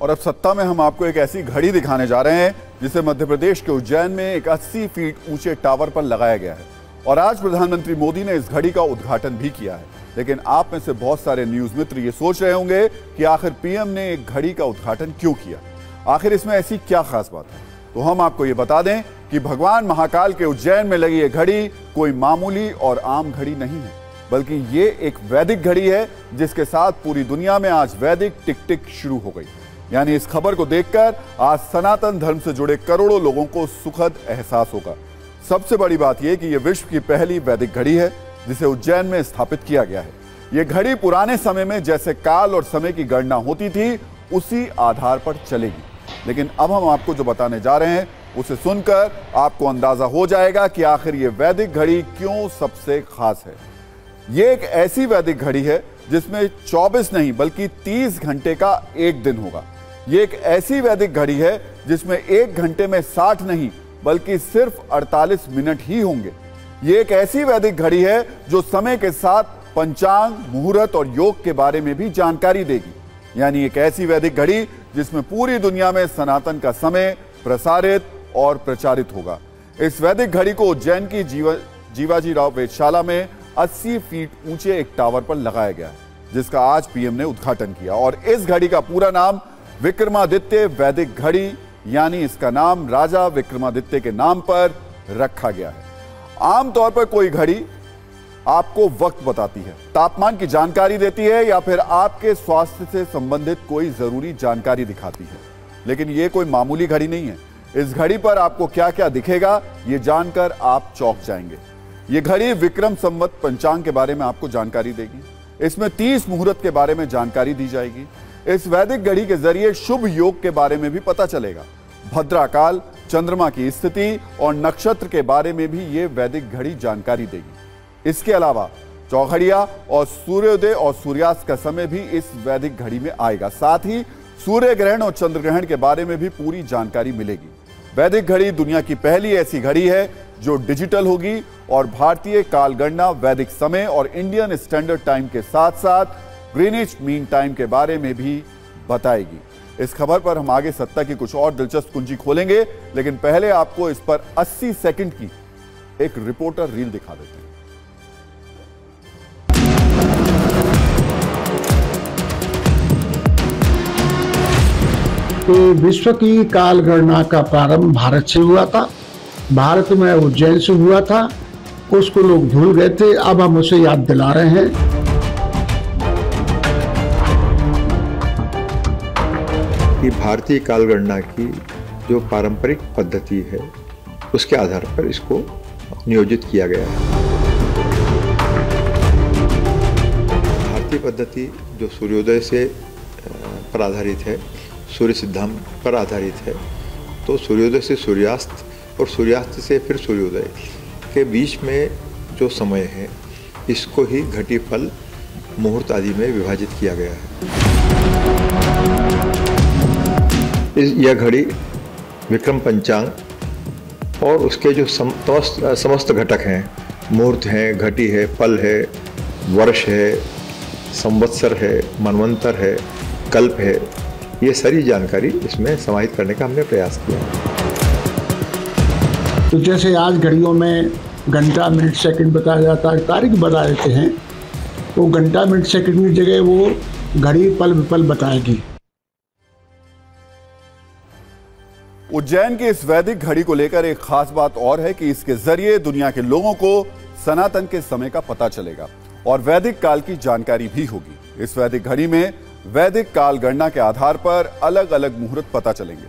और अब सत्ता में हम आपको एक ऐसी घड़ी दिखाने जा रहे हैं जिसे मध्य प्रदेश के उज्जैन में एक 80 फीट ऊंचे टावर पर लगाया गया है। और आज प्रधानमंत्री मोदी ने इस घड़ी का उद्घाटन भी किया है। लेकिन आप में से बहुत सारे न्यूज मित्र ये सोच रहे होंगे कि आखिर पीएम ने एक घड़ी का उद्घाटन क्यों किया, आखिर इसमें ऐसी क्या खास बात है। तो हम आपको ये बता दें कि भगवान महाकाल के उज्जैन में लगी ये घड़ी कोई मामूली और आम घड़ी नहीं है, बल्कि ये एक वैदिक घड़ी है जिसके साथ पूरी दुनिया में आज वैदिक टिक टिक शुरू हो गई। यानी इस खबर को देखकर आज सनातन धर्म से जुड़े करोड़ों लोगों को सुखद एहसास होगा। सबसे बड़ी बात यह कि यह विश्व की पहली वैदिक घड़ी है जिसे उज्जैन में स्थापित किया गया है। यह घड़ी पुराने समय में जैसे काल और समय की गणना होती थी उसी आधार पर चलेगी। लेकिन अब हम आपको जो बताने जा रहे हैं उसे सुनकर आपको अंदाजा हो जाएगा कि आखिर यह वैदिक घड़ी क्यों सबसे खास है। यह एक ऐसी वैदिक घड़ी है जिसमें 24 नहीं बल्कि 30 घंटे का एक दिन होगा। यह एक ऐसी वैदिक घड़ी है जिसमें एक घंटे में 60 नहीं बल्कि सिर्फ 48 मिनट ही होंगे। यह एक ऐसी वैदिक घड़ी है जो समय के साथ पंचांग, मुहूर्त और योग के बारे में भी जानकारी देगी। यानी एक ऐसी वैदिक घड़ी जिसमें पूरी दुनिया में सनातन का समय प्रसारित और प्रचारित होगा। इस वैदिक घड़ी को उज्जैन की जीवाजी राव वेधशाला में 80 फीट ऊंचे एक टावर पर लगाया गया है, जिसका आज पीएम ने उद्घाटन किया। और इस घड़ी का पूरा नाम विक्रमादित्य वैदिक घड़ी, यानी इसका नाम राजा विक्रमादित्य के नाम पर रखा गया है। आमतौर पर कोई घड़ी आपको वक्त बताती है, तापमान की जानकारी देती है या फिर आपके स्वास्थ्य से संबंधित कोई जरूरी जानकारी दिखाती है। लेकिन यह कोई मामूली घड़ी नहीं है। इस घड़ी पर आपको क्या क्या दिखेगा ये जानकर आप चौंक जाएंगे। ये घड़ी विक्रम संवत पंचांग के बारे में आपको जानकारी देगी। इसमें 30 मुहूर्त के बारे में जानकारी दी जाएगी। इस वैदिक घड़ी के जरिए शुभ योग के बारे में भी पता चलेगा। भद्राकाल, चंद्रमा की स्थिति और नक्षत्र के बारे में भी ये वैदिक घड़ी जानकारी देगी। इसके अलावा चौघड़िया और सूर्योदय और सूर्यास्त का समय भी इस वैदिक घड़ी में आएगा। साथ ही सूर्य ग्रहण और चंद्र ग्रहण के बारे में भी पूरी जानकारी मिलेगी। वैदिक घड़ी दुनिया की पहली ऐसी घड़ी है जो डिजिटल होगी और भारतीय काल गणना, वैदिक समय और इंडियन स्टैंडर्ड टाइम के साथ साथ ग्रीनिच मीन टाइम के बारे में भी बताएगी। इस खबर पर हम आगे सत्ता की कुछ और दिलचस्प कुंजी खोलेंगे, लेकिन पहले आपको इस पर 80 सेकंड की एक रिपोर्टर रील दिखा देते हैं। तो विश्व की काल गणना का प्रारंभ भारत से हुआ था। भारत में उज्जैन से हुआ था। उसको लोग भूल गए थे, अब हम उसे याद दिला रहे हैं। कि भारतीय काल गणना की जो पारंपरिक पद्धति है उसके आधार पर इसको नियोजित किया गया है। भारतीय पद्धति जो सूर्योदय से पर आधारित है, सूर्य सिद्धांत पर आधारित है, तो सूर्योदय से सूर्यास्त और सूर्यास्त से फिर सूर्योदय के बीच में जो समय है इसको ही घटी, पल, मुहूर्त आदि में विभाजित किया गया है। यह घड़ी विक्रम पंचांग और उसके जो समस्त घटक हैं, मुहूर्त हैं, घटी है, पल है, वर्ष है, संवत्सर है, मनवंतर है, कल्प है, ये सारी जानकारी इसमें समाहित करने का हमने प्रयास किया। तो जैसे आज घड़ियों में घंटा, मिनट, सेकंड बताया जाता है, तारीख बता देते हैं, वो घंटा, मिनट, सेकंड की जगह वो घड़ी पल विपल बताएगी। उज्जैन की इस वैदिक घड़ी को लेकर एक खास बात और है कि इसके जरिए दुनिया के लोगों को सनातन के समय का पता चलेगा और वैदिक काल की जानकारी भी होगी। इस वैदिक घड़ी में वैदिक काल गणना के आधार पर अलग अलग मुहूर्त पता चलेंगे।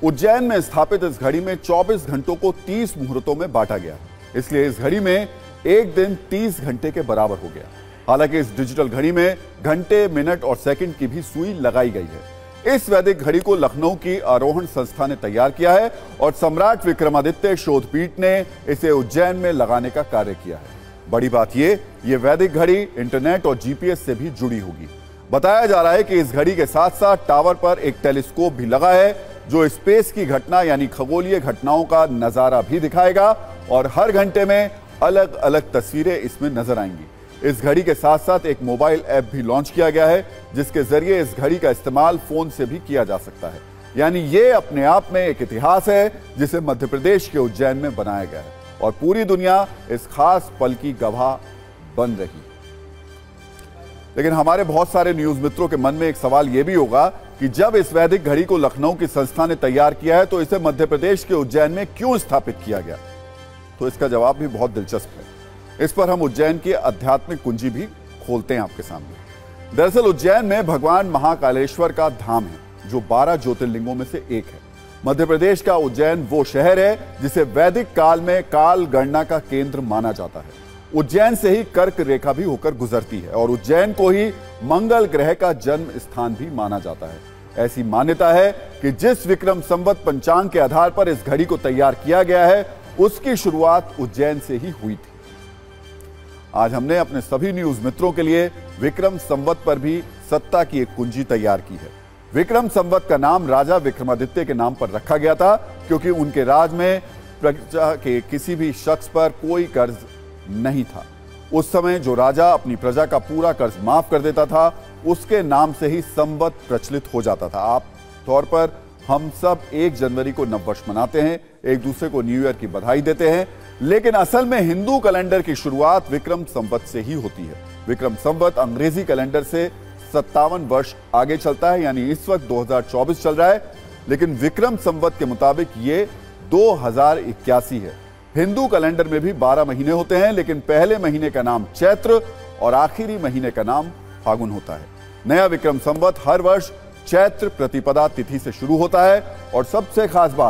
उज्जैन में स्थापित इस घड़ी में 24 घंटों को 30 मुहूर्तों में बांटा गया, इसलिए इस घड़ी में एक दिन 30 घंटे के बराबर हो गया। हालांकि इस डिजिटल घड़ी में घंटे, मिनट और सेकंड की भी सुई लगाई गई है। इस वैदिक घड़ी को लखनऊ की आरोहण संस्था ने तैयार किया है और सम्राट विक्रमादित्य शोधपीठ ने इसे उज्जैन में लगाने का कार्य किया है। बड़ी बात ये वैदिक घड़ी इंटरनेट और जीपीएस से भी जुड़ी होगी। बताया जा रहा है कि इस घड़ी के साथ साथ टावर पर एक टेलीस्कोप भी लगा है जो स्पेस की घटना यानी खगोलीय घटनाओं का नजारा भी दिखाएगा और हर घंटे में अलग अलग तस्वीरें इसमें नजर आएंगी। इस घड़ी के साथ साथ एक मोबाइल ऐप भी लॉन्च किया गया है, जिसके जरिए इस घड़ी का इस्तेमाल फोन से भी किया जा सकता है। यानी ये अपने आप में एक इतिहास है जिसे मध्य प्रदेश के उज्जैन में बनाया गया है और पूरी दुनिया इस खास पल की गवाह बन रही। लेकिन हमारे बहुत सारे न्यूज मित्रों के मन में एक सवाल यह भी होगा कि जब इस वैदिक घड़ी को लखनऊ की संस्था ने तैयार किया है तो इसे मध्य प्रदेश के उज्जैन में क्यों स्थापित किया गया? तो इसका जवाब भी बहुत दिलचस्प है। इस पर हम उज्जैन की आध्यात्मिक कुंजी भी खोलते हैं आपके सामने। दरअसल उज्जैन में भगवान महाकालेश्वर का धाम है जो 12 ज्योतिर्लिंगों में से एक है। मध्य प्रदेश का उज्जैन वो शहर है जिसे वैदिक काल में काल गणना का केंद्र माना जाता है। उज्जैन से ही कर्क रेखा भी होकर गुजरती है और उज्जैन को ही मंगल ग्रह का जन्म स्थान भी माना जाता है। ऐसी मान्यता है कि जिस विक्रम संवत पंचांग के आधार पर इस घड़ी को तैयार किया गया है उसकी शुरुआत उज्जैन से ही हुई थी। आज हमने अपने सभी न्यूज मित्रों के लिए विक्रम संवत पर भी सत्ता की एक कुंजी तैयार की है। विक्रम संवत का नाम राजा विक्रमादित्य के नाम पर रखा गया था क्योंकि उनके राज में प्रजा के किसी भी शख्स पर कोई कर्ज नहीं था। उस समय जो राजा अपनी प्रजा का पूरा कर्ज माफ कर देता था उसके नाम से ही संवत प्रचलित हो जाता था। आप तौर पर हम सब 1 जनवरी को नववर्ष मनाते हैं, एक दूसरे को न्यू ईयर की बधाई देते हैं, लेकिन असल में हिंदू कैलेंडर की शुरुआत विक्रम संवत से ही होती है। विक्रम संवत अंग्रेजी कैलेंडर से 57 वर्ष आगे चलता है, यानी इस वक्त 2024 चल रहा है, लेकिन विक्रम संवत के मुताबिक ये 2081 है। हिंदू कैलेंडर में भी 12 महीने होते हैं, लेकिन पहले महीने का नाम चैत्र और आखिरी महीने का नाम फागुन होता है। नया विक्रम संवत हर वर्ष चैत्र प्रतिपदा तिथि से शुरू होता है और सबसे खास बात